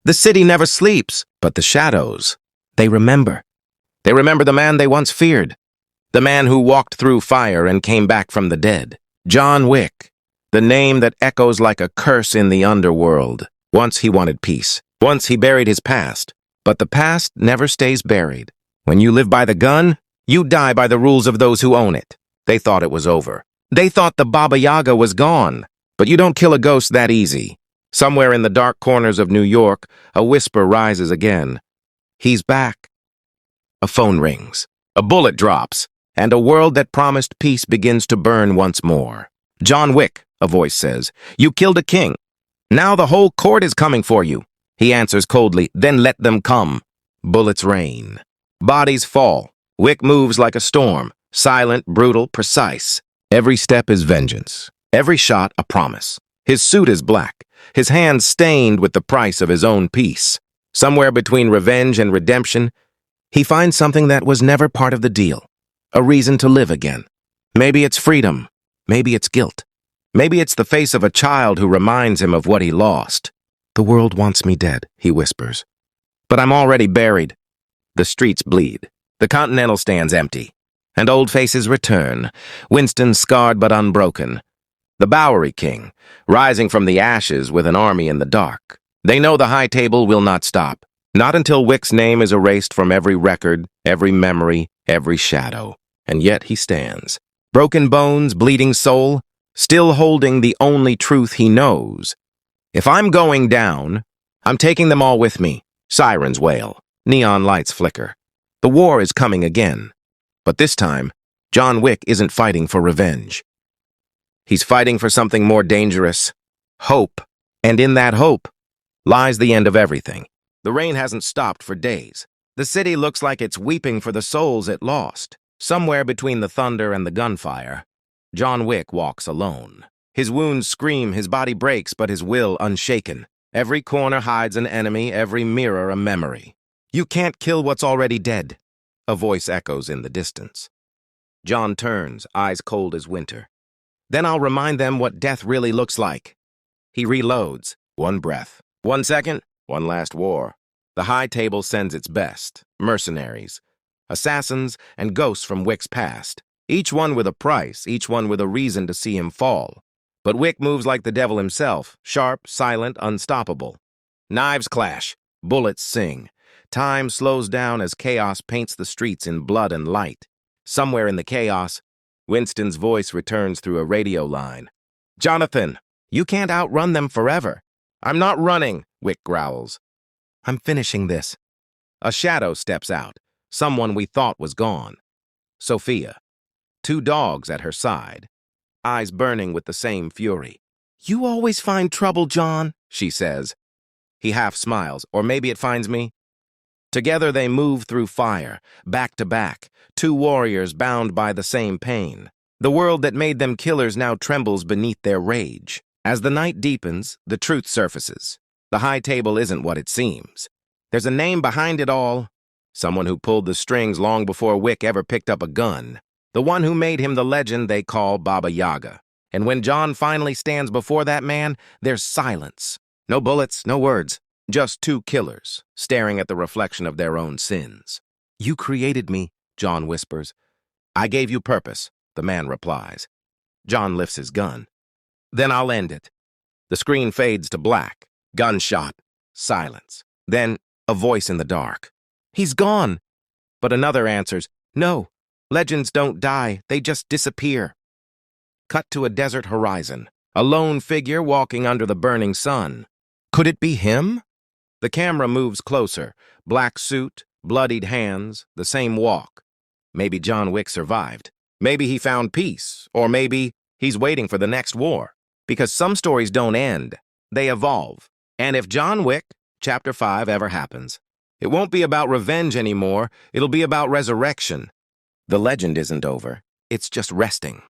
The city never sleeps, but the shadows, they remember. They remember the man they once feared. The man who walked through fire and came back from the dead. John Wick, the name that echoes like a curse in the underworld. Once he wanted peace. Once he buried his past. But the past never stays buried. When you live by the gun, you die by the rules of those who own it. They thought it was over. They thought the Baba Yaga was gone. But you don't kill a ghost that easy. Somewhere in the dark corners of New York, a whisper rises again. He's back. A phone rings. A bullet drops. And a world that promised peace begins to burn once more. John Wick, a voice says, you killed a king. Now the whole court is coming for you. He answers coldly, then let them come. Bullets rain. Bodies fall. Wick moves like a storm. Silent, brutal, precise. Every step is vengeance. Every shot a promise. His suit is black. His hands stained with the price of his own peace. Somewhere between revenge and redemption, he finds something that was never part of the deal. A reason to live again. Maybe it's freedom. Maybe it's guilt. Maybe it's the face of a child who reminds him of what he lost. The world wants me dead, he whispers. But I'm already buried. The streets bleed. The Continental stands empty. And old faces return. Winston scarred but unbroken. The Bowery King, rising from the ashes with an army in the dark. They know the high table will not stop. Not until Wick's name is erased from every record, every memory, every shadow. And yet he stands. Broken bones, bleeding soul, still holding the only truth he knows. If I'm going down, I'm taking them all with me. Sirens wail. Neon lights flicker. The war is coming again. But this time, John Wick isn't fighting for revenge. He's fighting for something more dangerous. Hope. And in that hope lies the end of everything. The rain hasn't stopped for days. The city looks like it's weeping for the souls it lost. Somewhere between the thunder and the gunfire, John Wick walks alone. His wounds scream, his body breaks, but his will unshaken. Every corner hides an enemy, every mirror a memory. You can't kill what's already dead, a voice echoes in the distance. John turns, eyes cold as winter. Then I'll remind them what death really looks like. He reloads. One breath. 1 second. One last war. The high table sends its best. Mercenaries. Assassins and ghosts from Wick's past. Each one with a price, each one with a reason to see him fall. But Wick moves like the devil himself. Sharp, silent, unstoppable. Knives clash. Bullets sing. Time slows down as chaos paints the streets in blood and light. Somewhere in the chaos, Winston's voice returns through a radio line. Jonathan, you can't outrun them forever. I'm not running, Wick growls. I'm finishing this. A shadow steps out, someone we thought was gone. Sophia. 2 dogs at her side, eyes burning with the same fury. You always find trouble, John, she says. He half smiles, or maybe it finds me. Together they move through fire, back to back, 2 warriors bound by the same pain. The world that made them killers now trembles beneath their rage. As the night deepens, the truth surfaces. The high table isn't what it seems. There's a name behind it all. Someone who pulled the strings long before Wick ever picked up a gun. The one who made him the legend they call Baba Yaga. And when John finally stands before that man, there's silence. No bullets, no words. Just 2 killers, staring at the reflection of their own sins. You created me, John whispers. I gave you purpose, the man replies. John lifts his gun. Then I'll end it. The screen fades to black. Gunshot. Silence. Then a voice in the dark. He's gone. But another answers, no. Legends don't die, they just disappear. Cut to a desert horizon. A lone figure walking under the burning sun. Could it be him? The camera moves closer. Black suit, bloodied hands, the same walk. Maybe John Wick survived. Maybe he found peace. Or maybe he's waiting for the next war. Because some stories don't end. They evolve. And if John Wick, Chapter 5, ever happens, it won't be about revenge anymore. It'll be about resurrection. The legend isn't over. It's just resting.